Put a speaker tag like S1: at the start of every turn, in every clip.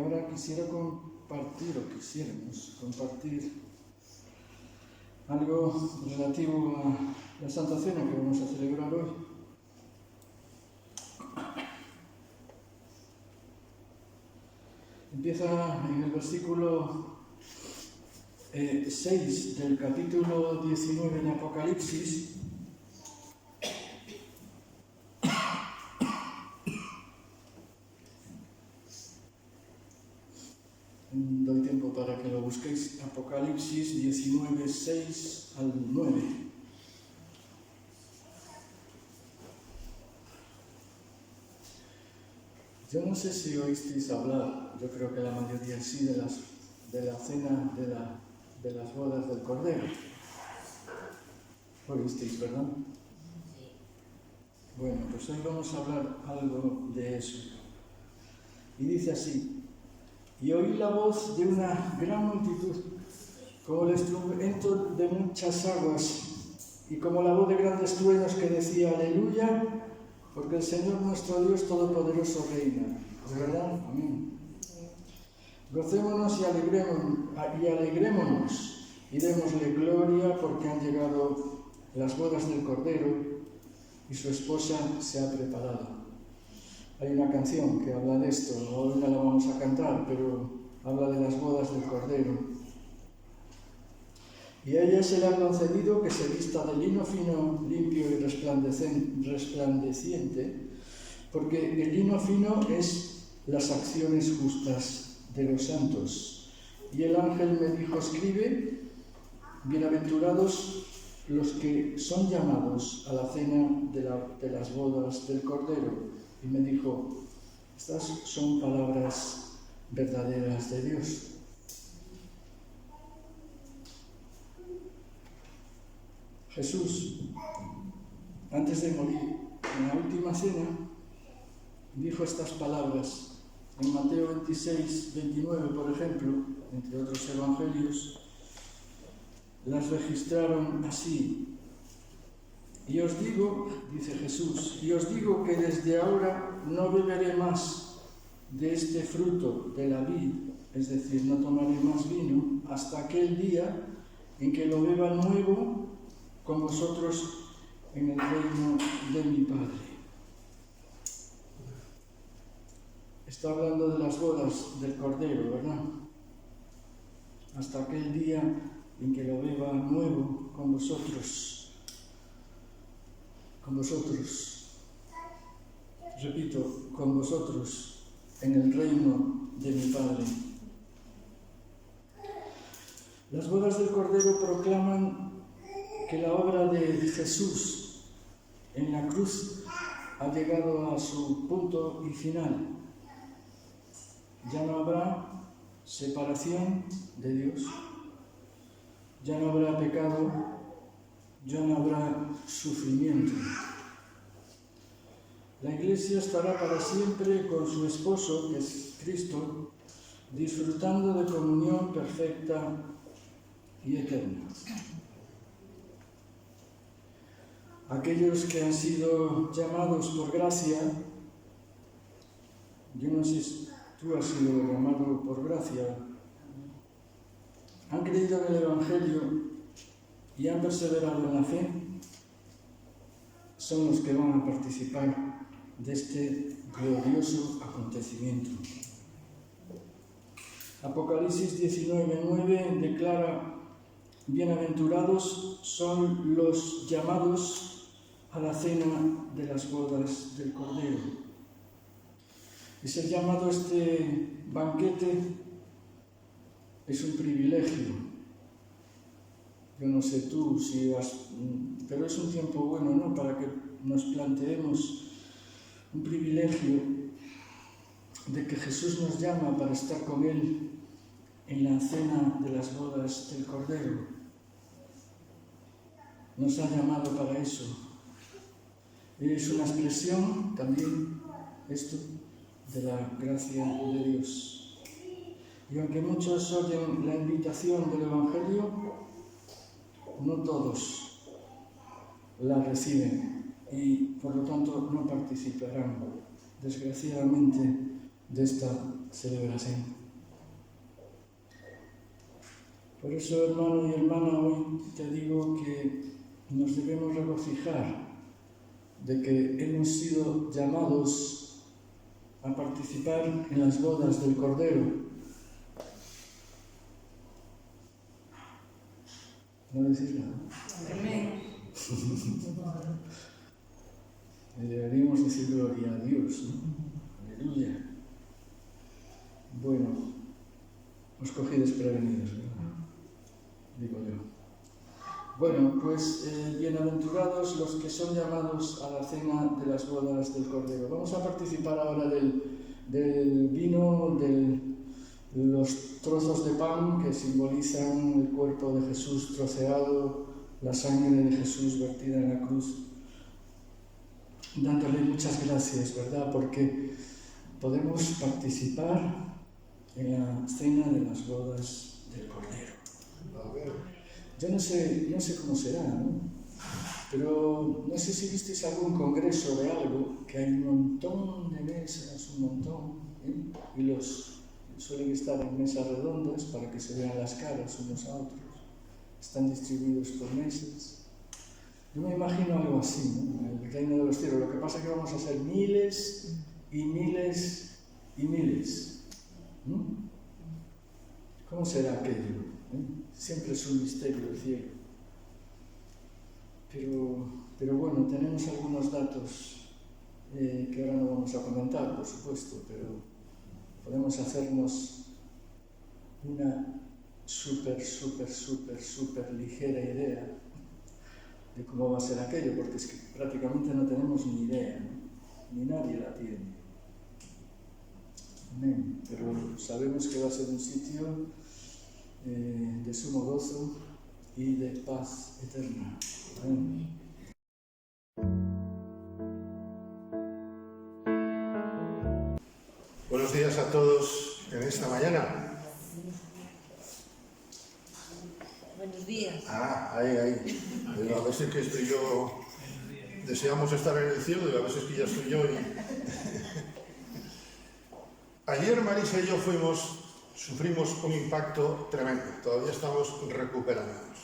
S1: ahora quisiéramos compartir algo relativo a la Santa Cena que vamos a celebrar hoy. Empieza en el versículo 6 del capítulo 19 de Apocalipsis. Doy tiempo para que lo busquéis. Apocalipsis 19, 6 al 9. Yo no sé si oísteis hablar, yo creo que la mayoría sí, de la cena de las bodas del Cordero. ¿Oísteis, verdad? Bueno, pues hoy vamos a hablar algo de eso. Y dice así: y oí la voz de una gran multitud, como el estruendo de muchas aguas, y como la voz de grandes truenos que decía: Aleluya, porque el Señor nuestro Dios Todopoderoso reina. ¿De verdad? Amén. Gocémonos y alegrémonos, y démosle gloria, porque han llegado las bodas del Cordero, y su esposa se ha preparado. Hay una canción que habla de esto, hoy no la vamos a cantar, pero habla de las bodas del Cordero. Y a ella se le ha concedido que se vista de lino fino, limpio y resplandeciente, porque el lino fino es las acciones justas de los santos. Y el ángel me dijo: escribe, bienaventurados los que son llamados a la cena de las bodas del Cordero. Y me dijo: estas son palabras verdaderas de Dios. Jesús, antes de morir, en la última cena, dijo estas palabras. En Mateo 26, 29, por ejemplo, entre otros evangelios, las registraron así. Y os digo, dice Jesús, y os digo que desde ahora no beberé más de este fruto de la vid, es decir, no tomaré más vino, hasta aquel día en que lo beba nuevo con vosotros en el reino de mi Padre. Está hablando de las bodas del Cordero, ¿verdad? Hasta aquel día en que lo beba nuevo con vosotros. Repito, con vosotros en el reino de mi Padre. Las bodas del Cordero proclaman que la obra de Jesús en la cruz ha llegado a su punto y final. Ya no habrá separación de Dios, ya no habrá pecado, ya no habrá sufrimiento. La Iglesia estará para siempre con su esposo, que es Cristo, disfrutando de comunión perfecta y eterna. Aquellos que han sido llamados por gracia, yo no sé si tú has sido llamado por gracia, han creído en el Evangelio y han perseverado en la fe, son los que van a participar de este glorioso acontecimiento. Apocalipsis 19:9 declara: bienaventurados son los llamados a la cena de las bodas del Cordero. Y ser llamado a este banquete es un privilegio. Yo no sé tú si pero es un tiempo bueno, ¿no?, para que nos planteemos un privilegio de que Jesús nos llama para estar con Él en la cena de las bodas del Cordero. Nos ha llamado para eso. Es una expresión también esto de la gracia de Dios. Y aunque muchos oyen la invitación del Evangelio, no todos la reciben y por lo tanto no participarán, desgraciadamente, de esta celebración. Por eso, hermano y hermana, hoy te digo que nos debemos regocijar de que hemos sido llamados a participar en las bodas del Cordero. ¿No decir nada?
S2: Amén.
S1: Deberíamos decir gloria a Dios, ¿no? Aleluya. Bueno, os cogí desprevenidos, ¿verdad? Digo yo. Bueno, pues bienaventurados los que son llamados a la cena de las bodas del Cordero. Vamos a participar ahora del vino, de los trozos de pan que simbolizan el cuerpo de Jesús troceado, la sangre de Jesús vertida en la cruz. Dándole muchas gracias, ¿verdad? Porque podemos participar en la cena de las bodas del Cordero. Yo no sé cómo será, ¿no? Pero no sé si visteis algún congreso de algo, que hay un montón de mesas, un montón, ¿eh? Y los suelen estar en mesas redondas para que se vean las caras unos a otros. Están distribuidos por mesas. Yo me imagino algo así, ¿no? El reino de los cielos. Lo que pasa es que vamos a ser miles y miles y miles. ¿No? ¿Cómo será aquello? Siempre es un misterio el cielo. Pero bueno, tenemos algunos datos que ahora no vamos a comentar, por supuesto, pero podemos hacernos una súper ligera idea de cómo va a ser aquello, porque es que prácticamente no tenemos ni idea, ¿no? Ni nadie la tiene. Amén. Pero sabemos que va a ser un sitio de sumo gozo y de paz eterna. Amén.
S3: Buenos días a todos en esta mañana.
S2: Buenos días.
S3: Ahí. A veces que estoy yo, deseamos estar en el cielo y a veces que ya estoy yo. Ayer Marisa y yo sufrimos un impacto tremendo, todavía estamos recuperándonos.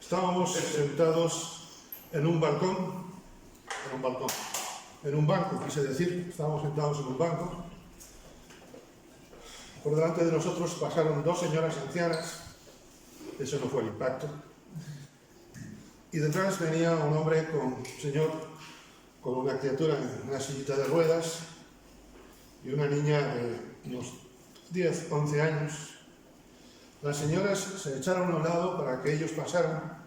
S3: Estábamos sentados en un banco, quise decir, estábamos sentados en un banco. Por delante de nosotros pasaron dos señoras ancianas, eso no fue el impacto, y detrás venía un hombre con una criatura en una sillita de ruedas y una niña de unos 10, 11 años. Las señoras se echaron a un lado para que ellos pasaran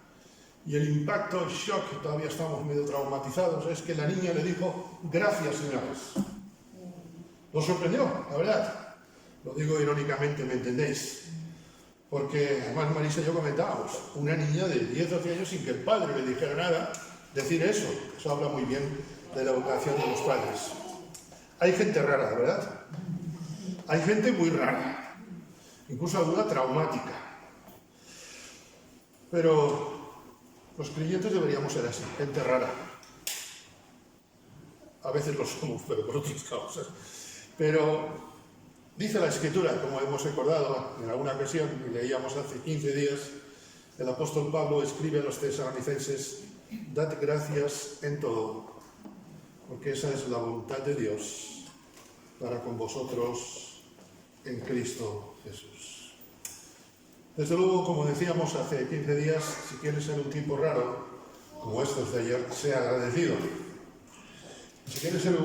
S3: y el impacto, el shock, que todavía estamos medio traumatizados, es que la niña le dijo: gracias, señoras. Nos sorprendió, la verdad. Lo digo irónicamente, ¿me entendéis? Porque además Marisa y yo comentábamos, una niña de 10 o 12 años sin que el padre le dijera nada, decir eso habla muy bien de la educación de los padres. Hay gente rara, ¿verdad? Hay gente muy rara, incluso alguna traumática. Pero los creyentes deberíamos ser así, gente rara. A veces lo somos, pero por otras causas. Pero dice la Escritura, como hemos recordado en alguna ocasión y leíamos hace 15 días, el apóstol Pablo escribe a los tesalonicenses: dad gracias en todo, porque esa es la voluntad de Dios para con vosotros en Cristo Jesús. Desde luego, como decíamos hace 15 días, si quieres ser un tipo raro, como estos de ayer, sea agradecido. Si quieres ser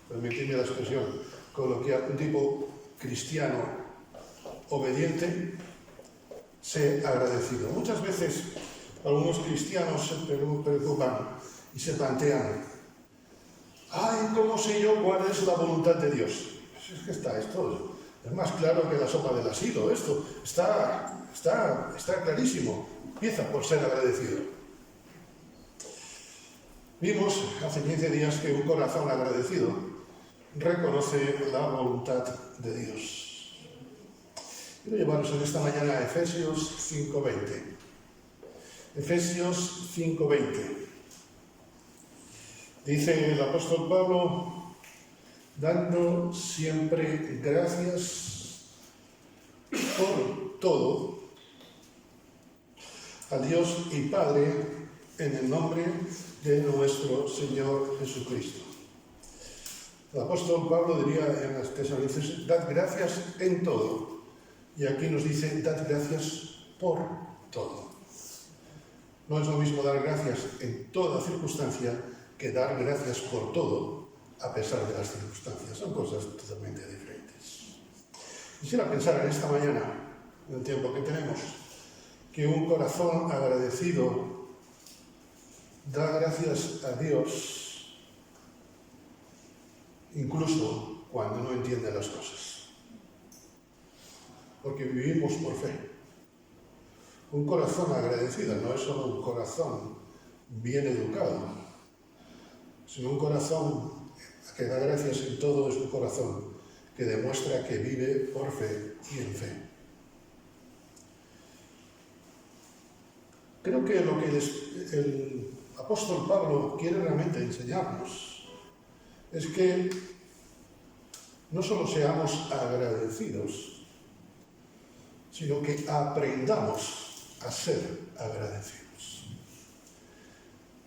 S3: permitidme la expresión coloquial, un tipo cristiano obediente, sé agradecido. Muchas veces algunos cristianos se preocupan y se plantean: ¿cómo sé yo cuál es la voluntad de Dios? Pues es que esto es más claro que la sopa del asilo. Esto está clarísimo. Empieza por ser agradecido. Vimos hace 15 días que un corazón agradecido reconoce la voluntad de Dios. Quiero llevaros en esta mañana a Efesios 5:20. Efesios 5:20. Dice el apóstol Pablo: dando siempre gracias por todo a Dios y Padre en el nombre de nuestro Señor Jesucristo. El apóstol Pablo diría en las Tesalonicenses, dad gracias en todo. Y aquí nos dice, dad gracias por todo. No es lo mismo dar gracias en toda circunstancia que dar gracias por todo a pesar de las circunstancias. Son cosas totalmente diferentes. Quisiera pensar en esta mañana, en el tiempo que tenemos, que un corazón agradecido da gracias a Dios incluso cuando no entiende las cosas. Porque vivimos por fe. Un corazón agradecido no es solo un corazón bien educado, sino un corazón que da gracias en todo, es un corazón que demuestra que vive por fe y en fe. Creo que lo que el apóstol Pablo quiere realmente enseñarnos es que no solo seamos agradecidos, sino que aprendamos a ser agradecidos.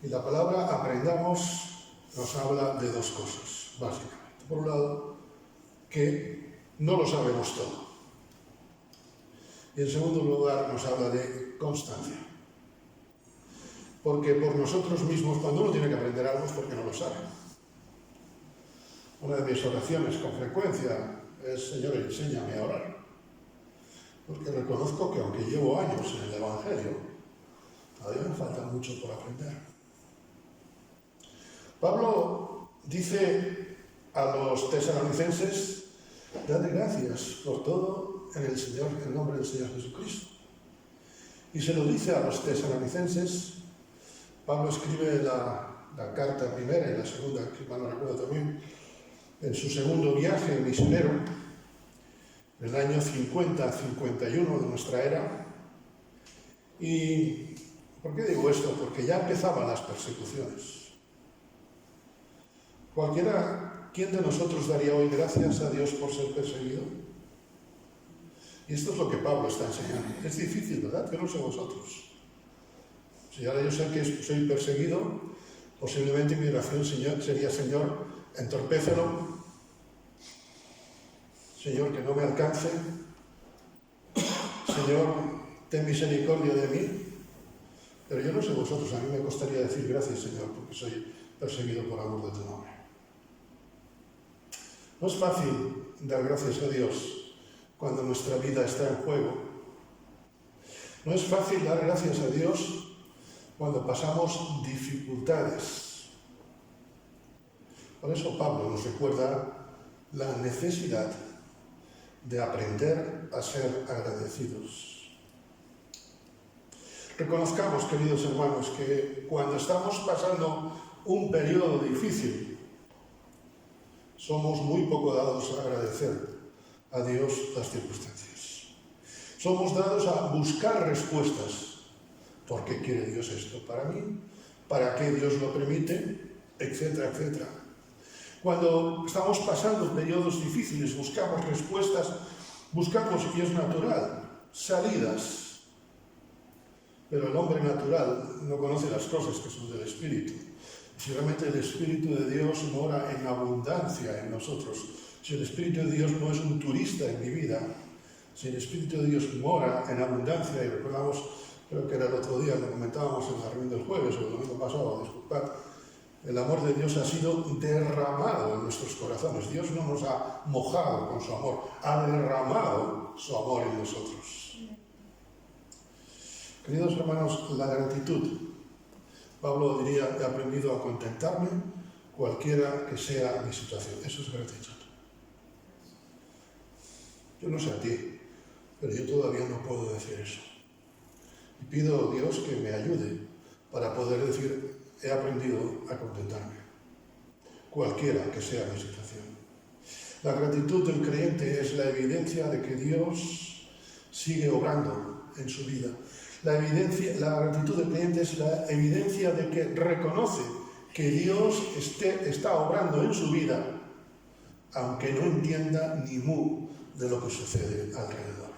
S3: Y la palabra aprendamos nos habla de dos cosas, básicamente. Por un lado, que no lo sabemos todo. Y en segundo lugar, nos habla de constancia. Porque por nosotros mismos, cuando uno tiene que aprender algo es porque no lo sabe. Una de mis oraciones con frecuencia es, Señor, enséñame a orar. Porque reconozco que aunque llevo años en el Evangelio, todavía me falta mucho por aprender. Pablo dice a los tesalonicenses, dad gracias por todo en el nombre del Señor Jesucristo. Y se lo dice a los tesalonicenses. Pablo escribe la carta primera y la segunda, que mal no recuerdo también, en su segundo viaje misionero, en el año 50-51 de nuestra era. ¿Y por qué digo esto? Porque ya empezaban las persecuciones. ¿Quién de nosotros daría hoy gracias a Dios por ser perseguido? Y esto es lo que Pablo está enseñando. Es difícil, ¿verdad? Que no sé vosotros. Si ahora yo sé que soy perseguido, posiblemente mi oración sería, Señor, entorpécelo. Señor, que no me alcance. Señor, ten misericordia de mí. Pero yo no sé vosotros, a mí me costaría decir gracias, Señor, porque soy perseguido por amor de tu nombre. No es fácil dar gracias a Dios cuando nuestra vida está en juego. No es fácil dar gracias a Dios cuando pasamos dificultades. Por eso Pablo nos recuerda la necesidad de aprender a ser agradecidos. Reconozcamos, queridos hermanos, que cuando estamos pasando un periodo difícil, somos muy poco dados a agradecer a Dios las circunstancias. Somos dados a buscar respuestas. ¿Por qué quiere Dios esto para mí? ¿Para qué Dios lo permite? Etcétera, etcétera. Cuando estamos pasando periodos difíciles, buscamos respuestas, buscamos, y es natural, salidas. Pero el hombre natural no conoce las cosas que son del Espíritu. Si realmente el Espíritu de Dios mora en abundancia en nosotros, si el Espíritu de Dios no es un turista en mi vida, si el Espíritu de Dios mora en abundancia, y recordamos, creo que era el otro día, lo comentábamos en la reunión del jueves o el domingo pasado, disculpad, el amor de Dios ha sido derramado en nuestros corazones. Dios no nos ha mojado con su amor, ha derramado su amor en nosotros. Queridos hermanos, la gratitud. Pablo diría, he aprendido a contentarme cualquiera que sea mi situación. Eso es gratitud. Yo no sé a ti, pero yo todavía no puedo decir eso. Y pido a Dios que me ayude para poder decir, he aprendido a contentarme, cualquiera que sea mi situación. La gratitud del creyente es la evidencia de que Dios sigue obrando en su vida. La gratitud del creyente es la evidencia de que reconoce que Dios está obrando en su vida, aunque no entienda ni mu de lo que sucede alrededor.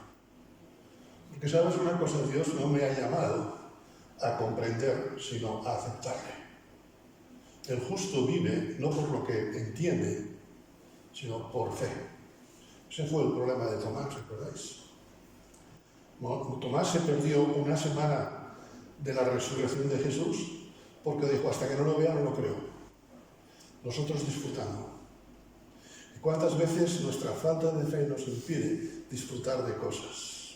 S3: Porque sabes una cosa, Dios no me ha llamado a comprender, sino a aceptarle. El justo vive no por lo que entiende, sino por fe. Ese fue el problema de Tomás, ¿recordáis? Tomás se perdió una semana de la resurrección de Jesús porque dijo, hasta que no lo vea no lo creo. Nosotros disfrutando. ¿Y cuántas veces nuestra falta de fe nos impide disfrutar de cosas?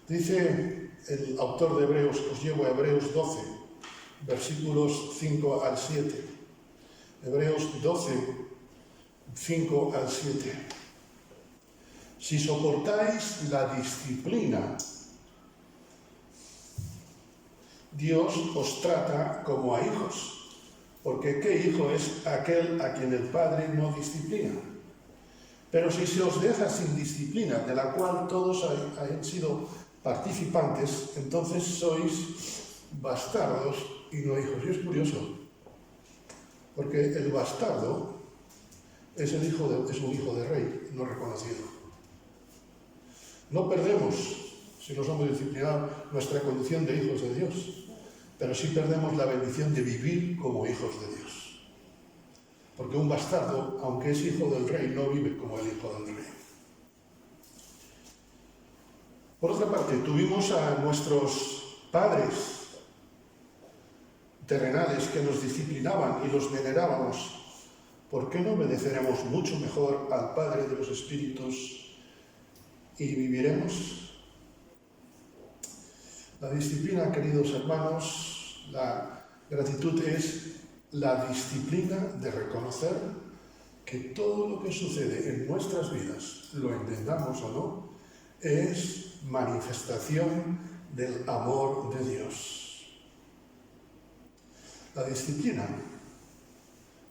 S3: Dice el autor de Hebreos, os llevo a Hebreos 12, versículos 5 al 7. Hebreos 12, 5 al 7. Si soportáis la disciplina, Dios os trata como a hijos, porque ¿qué hijo es aquel a quien el Padre no disciplina? Pero si se os deja sin disciplina, de la cual todos han sido participantes, entonces sois bastardos y no hijos. Y es curioso, porque el bastardo es un hijo de rey no reconocido. No perdemos, si no somos disciplinados, nuestra condición de hijos de Dios, pero sí perdemos la bendición de vivir como hijos de Dios. Porque un bastardo, aunque es hijo del rey, no vive como el hijo del rey. Por otra parte, tuvimos a nuestros padres terrenales que nos disciplinaban y los venerábamos. ¿Por qué no obedeceremos mucho mejor al Padre de los Espíritus y viviremos? La disciplina, queridos hermanos, la gratitud es la disciplina de reconocer que todo lo que sucede en nuestras vidas, lo entendamos o no, es manifestación del amor de Dios. La disciplina,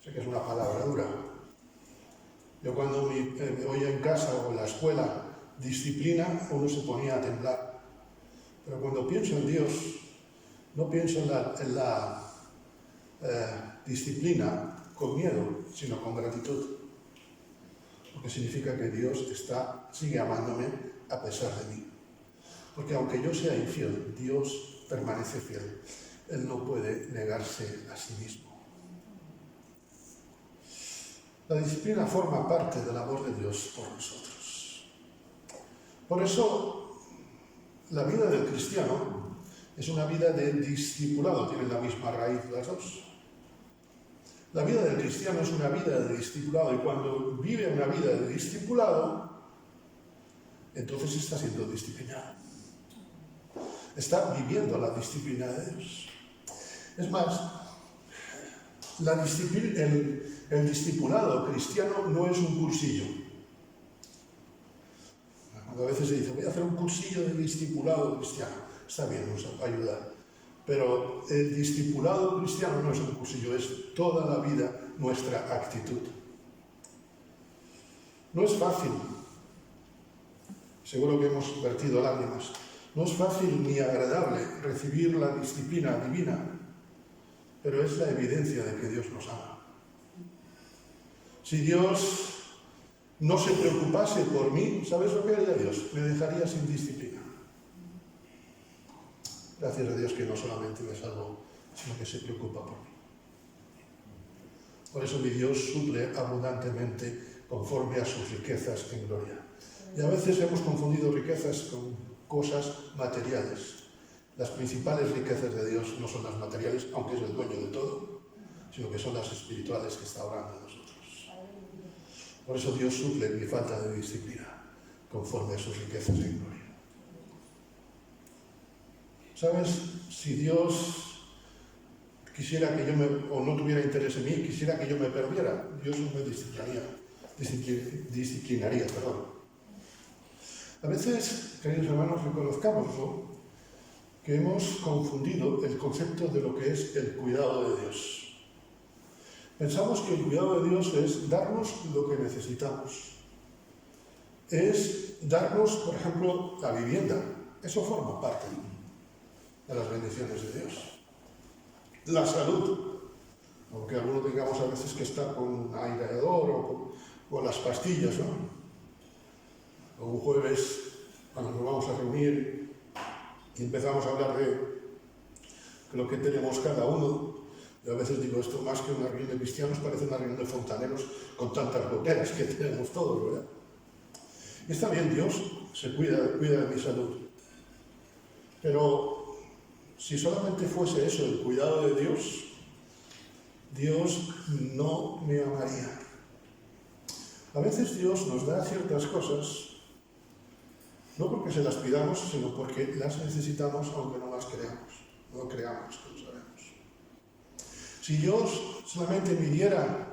S3: sé que es una palabra dura. Yo cuando me oía en casa o en la escuela disciplina, uno se ponía a temblar. Pero cuando pienso en Dios, no pienso en la disciplina con miedo, sino con gratitud. Porque significa que Dios sigue amándome a pesar de mí. Porque aunque yo sea infiel, Dios permanece fiel. Él no puede negarse a sí mismo. La disciplina forma parte del amor de Dios por nosotros. Por eso, la vida del cristiano es una vida de discipulado, tienen la misma raíz las dos. La vida del cristiano es una vida de discipulado y cuando vive una vida de discipulado, entonces está siendo disciplinado. Está viviendo la disciplina de Dios. Es más, el discipulado cristiano no es un cursillo. Cuando a veces se dice, voy a hacer un cursillo de discipulado cristiano, está bien, nos ayuda. Pero el discipulado cristiano no es un cursillo, es toda la vida nuestra actitud. No es fácil, seguro que hemos vertido lágrimas, no es fácil ni agradable recibir la disciplina divina, pero es la evidencia de que Dios nos ama. Si Dios no se preocupase por mí, ¿sabes lo que haría Dios? Me dejaría sin disciplina. Gracias a Dios que no solamente me salvó, sino que se preocupa por mí. Por eso mi Dios suple abundantemente conforme a sus riquezas en gloria. Y a veces hemos confundido riquezas con cosas materiales. Las principales riquezas de Dios no son las materiales, aunque es el dueño de todo, sino que son las espirituales que está obrando en nosotros. Por eso Dios suple mi falta de disciplina, conforme a sus riquezas en gloria. ¿Sabes? Si Dios quisiera que yo no tuviera interés en mí, quisiera que yo me perdiera, Dios no me disciplinaría. A veces, queridos hermanos, reconozcámoslo, que hemos confundido el concepto de lo que es el cuidado de Dios. Pensamos que el cuidado de Dios es darnos lo que necesitamos. Es darnos, por ejemplo, la vivienda. Eso forma parte de las bendiciones de Dios. La salud. aunque algunos tengamos a veces que estar con un aireador o con las pastillas, ¿no? O un jueves, cuando nos vamos a reunir y empezamos a hablar de lo que tenemos cada uno, yo a veces digo, esto más que una reunión de cristianos parece una reunión de fontaneros con tantas goteras que tenemos todos, ¿verdad? Y está bien, Dios se cuida de mi salud. Pero si solamente fuese eso, el cuidado de Dios, Dios no me amaría. A veces Dios nos da ciertas cosas, no porque se las pidamos, sino porque las necesitamos aunque no las creamos, no creamos que lo sabemos. Si Dios solamente me diera,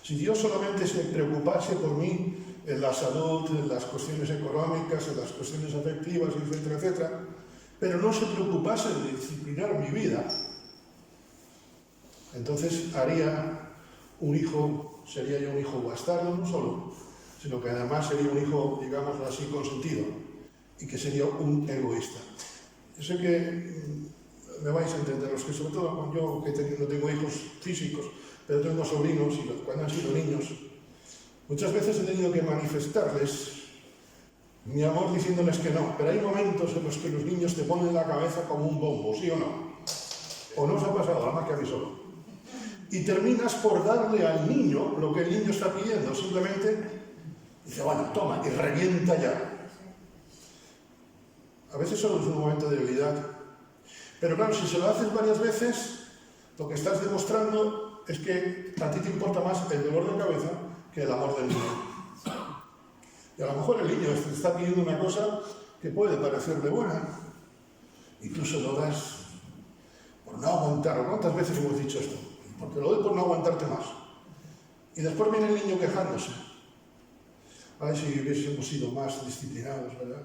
S3: si Dios solamente se preocupase por mí en la salud, en las cuestiones económicas, en las cuestiones afectivas, etcétera, etcétera, pero no se preocupase de disciplinar mi vida, entonces haría un hijo, sería yo un hijo bastardo no solo, sino que además sería un hijo, digámoslo así, consentido, y que sería un egoísta. Yo sé que me vais a entender, los que sobre todo yo, que no tengo hijos físicos, pero tengo sobrinos, y cuando han sido niños, muchas veces he tenido que manifestarles mi amor diciéndoles que no, pero hay momentos en los que los niños te ponen la cabeza como un bombo, ¿sí o no? ¿O no os ha pasado, nada más que a mí solo? Y terminas por darle al niño lo que el niño está pidiendo, simplemente dice, bueno, toma, y revienta ya. A veces solo es un momento de debilidad, pero claro, si se lo haces varias veces, lo que estás demostrando es que a ti te importa más el dolor de cabeza que el amor del niño. Y a lo mejor el niño te está pidiendo una cosa que puede parecerle buena, y tú se lo das por no aguantar. ¿Cuántas veces hemos dicho esto? Porque lo doy por no aguantarte más. Y después viene el niño quejándose. A ver si hubiésemos sido más disciplinados, ¿verdad?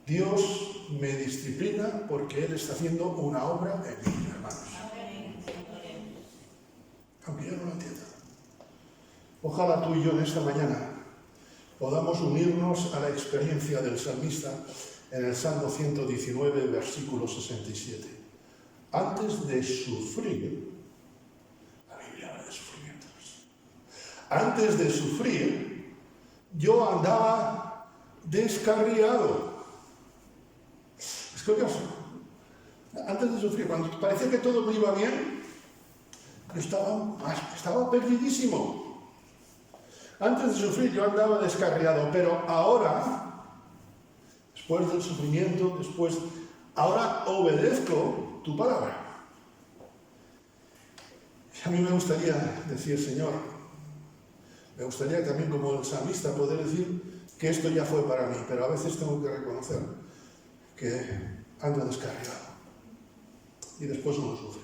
S3: Dios me disciplina porque Él está haciendo una obra en mí, hermanos. Aunque yo no lo entienda. Ojalá tú y yo en esta mañana podamos unirnos a la experiencia del salmista en el Salmo 119, versículo 67. Antes de sufrir, la Biblia habla de sufrimientos. Antes de sufrir, yo andaba descarriado. Es que antes de sufrir, cuando parecía que todo me iba bien, yo estaba perdidísimo. Antes de sufrir yo andaba descarriado, pero ahora, después del sufrimiento, ahora obedezco tu palabra. Y a mí me gustaría decir, Señor, me gustaría también como el salmista poder decir que esto ya fue para mí, pero a veces tengo que reconocer que ando descarriado y después uno sufre.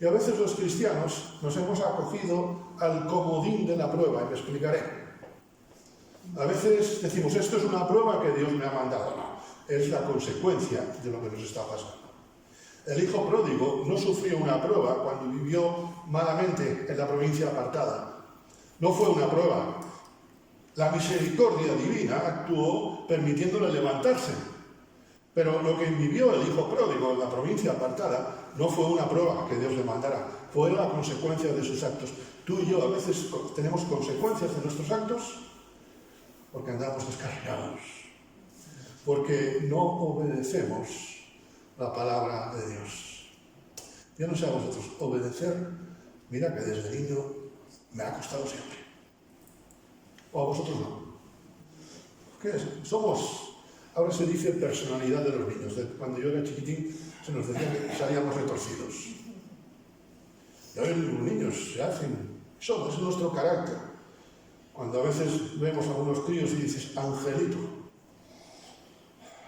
S3: Y a veces los cristianos nos hemos acogido al comodín de la prueba, y me explicaré. A veces decimos, esto es una prueba que Dios me ha mandado. No, es la consecuencia de lo que nos está pasando. El hijo pródigo no sufrió una prueba cuando vivió malamente en la provincia apartada. No fue una prueba. La misericordia divina actuó permitiéndole levantarse. Pero lo que vivió el hijo pródigo en la provincia apartada no fue una prueba que Dios le mandara, fue la consecuencia de sus actos. Tú y yo a veces tenemos consecuencias de nuestros actos porque andamos descarriados, porque no obedecemos la palabra de Dios. Yo no sé a vosotros, obedecer, mira que desde niño me ha costado siempre. O a vosotros no. ¿Qué es? Ahora se dice personalidad de los niños. Cuando yo era chiquitín se nos decía que salíamos retorcidos. Y hoy los niños se hacen, eso es nuestro carácter. Cuando a veces vemos a algunos críos y dices, Angelito.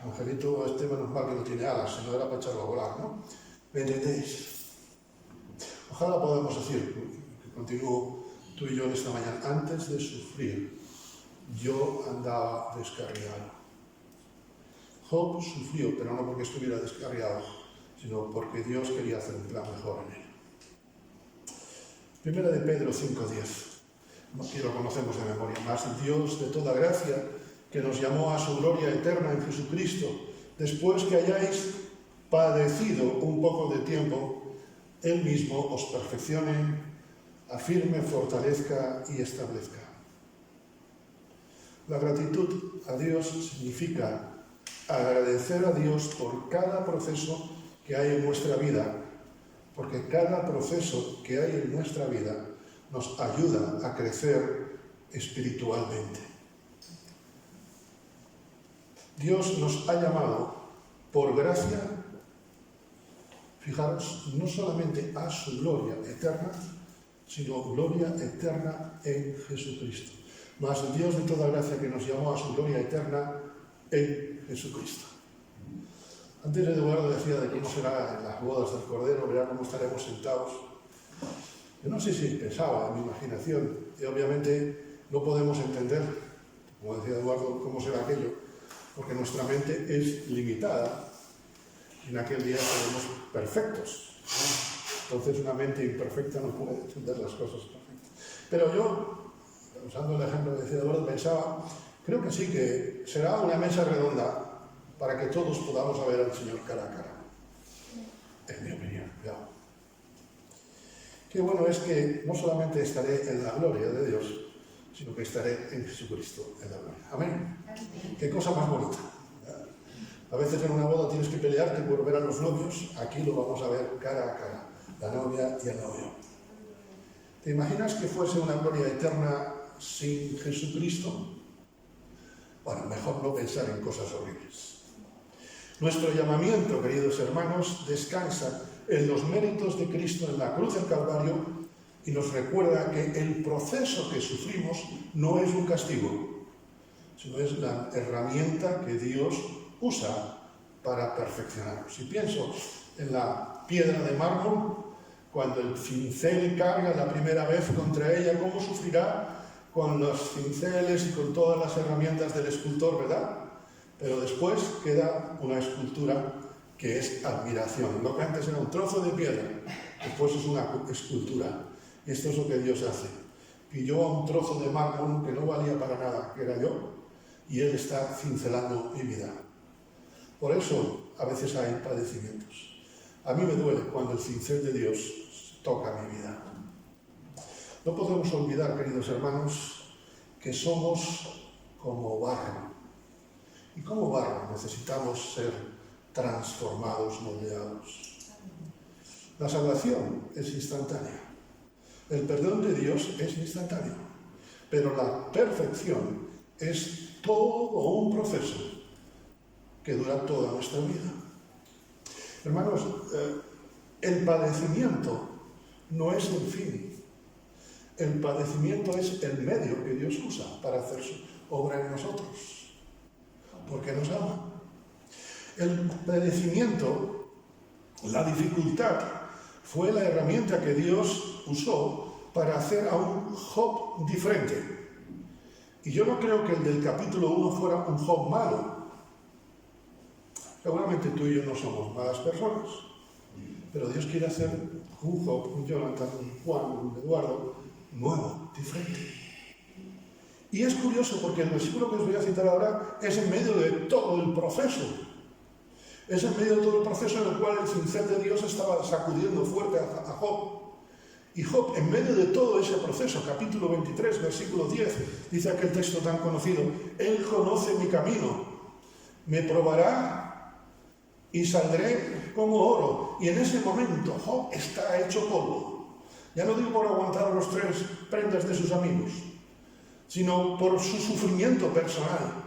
S3: Angelito, este menos mal que no tiene alas, si no era para echarlo a volar, ¿no? ¿Me entendéis? Ojalá podamos decir, que continúo tú y yo en esta mañana, antes de sufrir, yo andaba descarriado. Job sufrió, pero no porque estuviera descarriado, sino porque Dios quería hacer un plan mejor en él. Primera de Pedro 5:10, que lo conocemos de memoria, más Dios de toda gracia, que nos llamó a su gloria eterna en Jesucristo, después que hayáis padecido un poco de tiempo, Él mismo os perfeccione, afirme, fortalezca y establezca. La gratitud a Dios significa agradecer a Dios por cada proceso que hay en nuestra vida, porque cada proceso que hay en nuestra vida nos ayuda a crecer espiritualmente. Dios nos ha llamado por gracia, fijaros, no solamente a su gloria eterna, sino gloria eterna en Jesucristo. Mas el Dios de toda gracia que nos llamó a su gloria eterna en Jesucristo. Antes Eduardo decía de cómo será en las bodas del Cordero, verá cómo estaremos sentados. Yo no sé si pensaba en mi imaginación, y obviamente no podemos entender, como decía Eduardo, cómo será aquello, porque nuestra mente es limitada. En aquel día seremos perfectos. Entonces una mente imperfecta no puede entender las cosas perfectas. Pero yo, usando el ejemplo que decía Eduardo, pensaba, creo que sí que será una mesa redonda para que todos podamos ver al Señor cara a cara. Es mi opinión, cuidado. Qué bueno es que no solamente estaré en la gloria de Dios, sino que estaré en Jesucristo en la gloria. Amén. Qué cosa más bonita. A veces en una boda tienes que pelearte por ver a los novios, aquí lo vamos a ver cara a cara, la novia y el novio. ¿Te imaginas que fuese una gloria eterna sin Jesucristo? Bueno, mejor no pensar en cosas horribles. Nuestro llamamiento, queridos hermanos, descansa en los méritos de Cristo en la cruz del Calvario y nos recuerda que el proceso que sufrimos no es un castigo, sino es la herramienta que Dios usa para perfeccionarnos. Y pienso en la piedra de mármol, cuando el cincel carga la primera vez contra ella, cómo sufrirá con los cinceles y con todas las herramientas del escultor, ¿verdad? Pero después queda una escultura que es admiración. Lo que antes era un trozo de piedra, después es una escultura. Y esto es lo que Dios hace. Pilló a un trozo de mármol que no valía para nada, que era yo, y Él está cincelando mi vida. Por eso a veces hay padecimientos. A mí me duele cuando el cincel de Dios toca mi vida. No podemos olvidar, queridos hermanos, que somos como barro. Y como barro necesitamos ser transformados, moldeados. La salvación es instantánea. El perdón de Dios es instantáneo. Pero la perfección es todo un proceso que dura toda nuestra vida. Hermanos, el padecimiento no es el fin. El padecimiento es el medio que Dios usa para hacer su obra en nosotros. Porque nos ama. El padecimiento, la dificultad, fue la herramienta que Dios usó para hacer a un Job diferente. Y yo no creo que el del capítulo 1 fuera un Job malo. Seguramente tú y yo no somos malas personas, pero Dios quiere hacer un Job, un Jonathan, un Juan, un Eduardo, nuevo, diferente. Y es curioso porque el versículo que os voy a citar ahora es en medio de todo el proceso. Es en medio de todo el proceso en el cual el cincel de Dios estaba sacudiendo fuerte a Job. Y Job, en medio de todo ese proceso, capítulo 23, versículo 10, dice aquel texto tan conocido: Él conoce mi camino, me probará y saldré como oro. Y en ese momento Job está hecho polvo. Ya no digo por aguantar los 3 prendas de sus amigos, sino por su sufrimiento personal.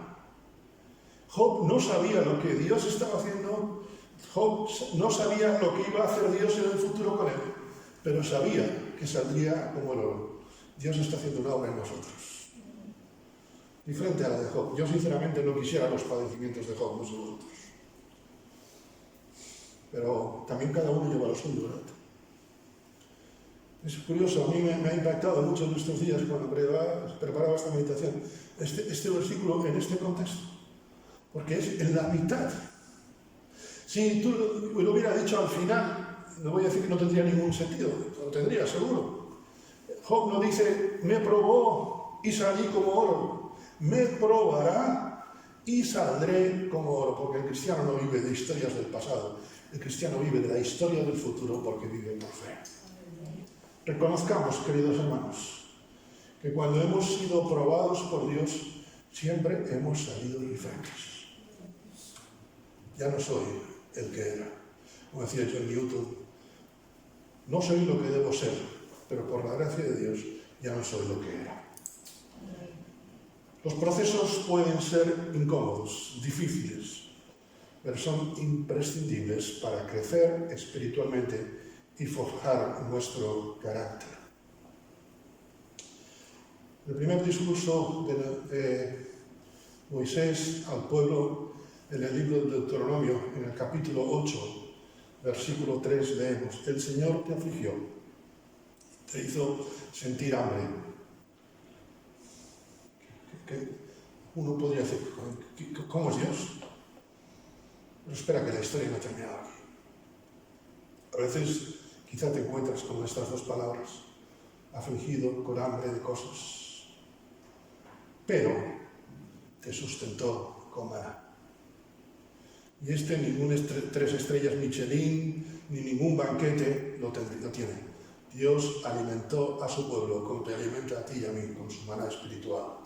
S3: Job no sabía lo que Dios estaba haciendo, Job no sabía lo que iba a hacer Dios en el futuro con él, pero sabía que saldría como el oro. Dios está haciendo una obra en nosotros, diferente a la de Job. Yo sinceramente no quisiera los padecimientos de Job, no sé vosotros. Pero también cada uno lleva lo suyo, ¿verdad? Es curioso, a mí me ha impactado mucho en estos días cuando preparaba esta meditación, este versículo en este contexto, porque es en la mitad. Si tú lo hubieras dicho al final, no voy a decir que no tendría ningún sentido, lo tendría seguro. Job no dice, me probó y salí como oro, me probará y saldré como oro, porque el cristiano no vive de historias del pasado, El cristiano vive de la historia del futuro porque vive por fe. Reconozcamos, queridos hermanos, que cuando hemos sido probados por Dios, siempre hemos salido diferentes. Ya no soy el que era. Como decía John Newton, no soy lo que debo ser, pero por la gracia de Dios ya no soy lo que era. Los procesos pueden ser incómodos, difíciles, pero son imprescindibles para crecer espiritualmente y forjar nuestro carácter. El primer discurso de Moisés al pueblo en el libro del Deuteronomio, en el capítulo 8, versículo 3, leemos: el Señor te afligió, te hizo sentir hambre. Que uno podría decir, ¿cómo es Dios? Pero espera, que la historia no ha terminado aquí. A veces quizá te encuentras con estas dos palabras: afligido, con hambre de cosas, pero te sustentó con maná. Y ningún 3 estrellas Michelin, ni ningún banquete lo tiene. Dios alimentó a su pueblo como te alimenta a ti y a mí, con su maná espiritual.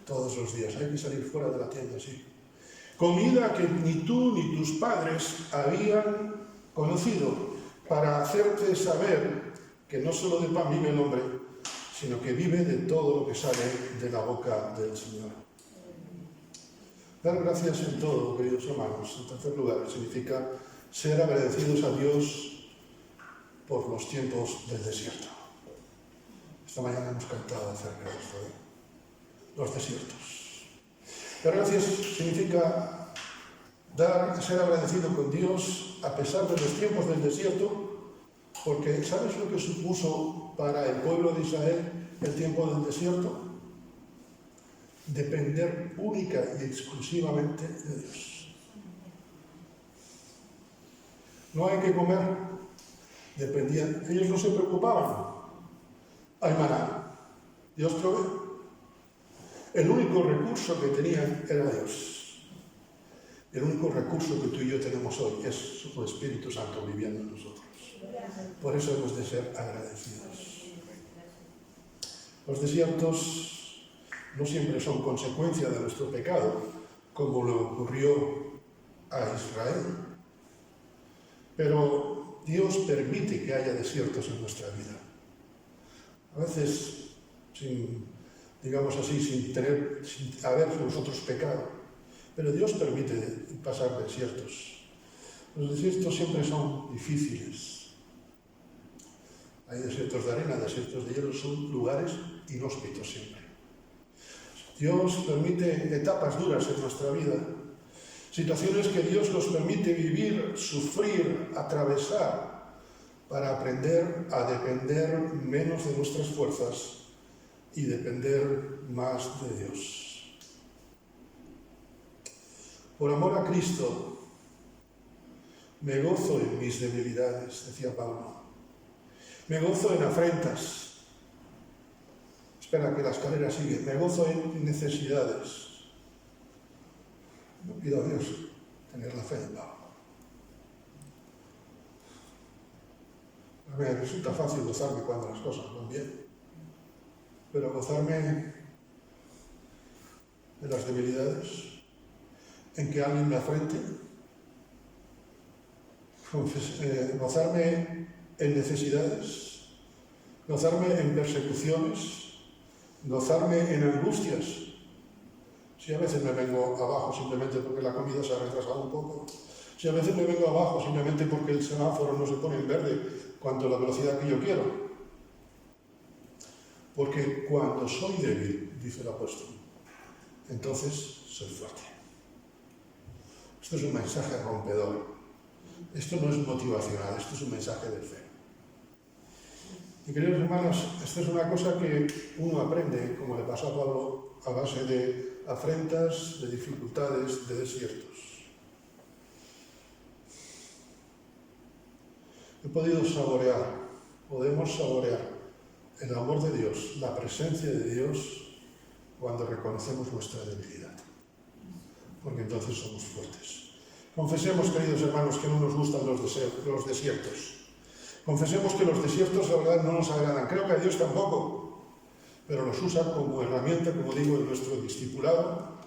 S3: Todos los días hay que salir fuera de la tienda, sí. Comida que ni tú ni tus padres habían conocido, para hacerte saber que no solo de pan vive el hombre, sino que vive de todo lo que sale de la boca del Señor. Dar gracias en todo, queridos hermanos, en tercer lugar, significa ser agradecidos a Dios por los tiempos del desierto. Esta mañana hemos cantado acerca de esto, los desiertos. Dar gracias significa ser agradecido con Dios a pesar de los tiempos del desierto, porque ¿sabes lo que supuso para el pueblo de Israel el tiempo del desierto? Depender única y exclusivamente de Dios. No hay que comer, dependían, ellos no se preocupaban. Hay maná, Dios provee. El único recurso que tenían era Dios. El único recurso que tú y yo tenemos hoy es su Espíritu Santo viviendo en nosotros. Por eso hemos de ser agradecidos. Los desiertos no siempre son consecuencia de nuestro pecado, como le ocurrió a Israel. Pero Dios permite que haya desiertos en nuestra vida. A veces, sin haber nosotros pecado. Pero Dios permite pasar desiertos. Los desiertos siempre son difíciles. Hay desiertos de arena, desiertos de hielo, son lugares inhóspitos siempre. Dios permite etapas duras en nuestra vida, situaciones que Dios nos permite vivir, sufrir, atravesar, para aprender a depender menos de nuestras fuerzas y depender más de Dios. Por amor a Cristo, me gozo en mis debilidades, decía Pablo. Me gozo en afrentas. Espera que la escalera sigue. Me gozo en necesidades. No pido a Dios tener la fe de Pablo. Me resulta fácil gozarme cuando las cosas van bien, pero gozarme de las debilidades, en que alguien me afrente, gozarme en necesidades, gozarme en persecuciones, gozarme en angustias. Si a veces me vengo abajo simplemente porque la comida se ha retrasado un poco, si a veces me vengo abajo simplemente porque el semáforo no se pone en verde cuanto a la velocidad que yo quiero. Porque cuando soy débil, dice el apóstol, entonces soy fuerte. Esto es un mensaje rompedor. Esto no es motivacional, esto es un mensaje de fe. Y queridos hermanos, esta es una cosa que uno aprende, como le pasó a Pablo, a base de afrentas, de dificultades, de desiertos. Podemos saborear el amor de Dios, la presencia de Dios, cuando reconocemos nuestra debilidad. Porque entonces somos fuertes. Confesemos, queridos hermanos, que no nos gustan los desiertos. Confesemos que los desiertos, la verdad, no nos agradan. Creo que a Dios tampoco, pero los usa como herramienta, como digo, en nuestro discipulado,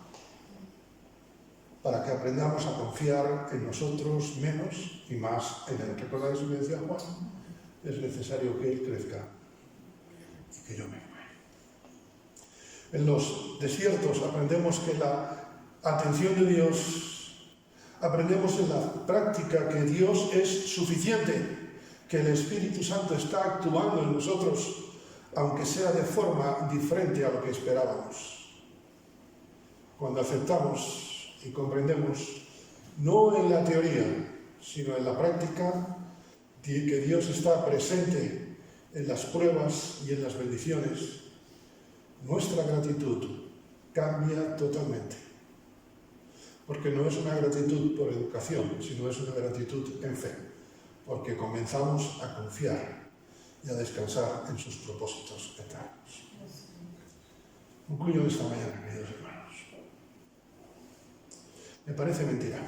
S3: para que aprendamos a confiar en nosotros menos y más en Él. ¿Recordáis lo que decía Juan? Es necesario que Él crezca y que yo me mueva. En los desiertos aprendemos que la atención de Dios, aprendemos en la práctica que Dios es suficiente, que el Espíritu Santo está actuando en nosotros, aunque sea de forma diferente a lo que esperábamos. Cuando aceptamos y comprendemos, no en la teoría, sino en la práctica, que Dios está presente en las pruebas y en las bendiciones, nuestra gratitud cambia totalmente. Porque no es una gratitud por educación, sino es una gratitud en fe, porque comenzamos a confiar y a descansar en sus propósitos eternos. Concluyo esta mañana, queridos hermanos. Me parece mentira.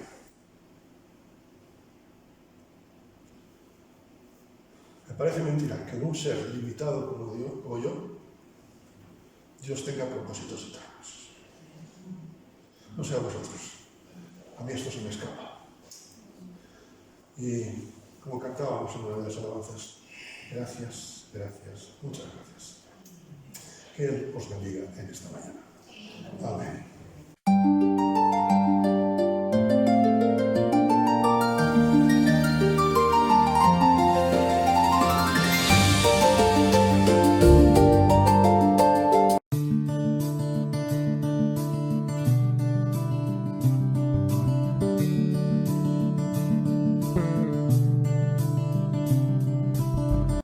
S3: Me parece mentira que en un ser limitado como yo, Dios tenga propósitos eternos. No sé a vosotros. A mí esto se me escapa. Y como cantábamos en una de las alabanzas, gracias, gracias, muchas gracias. Que Él os bendiga en esta mañana.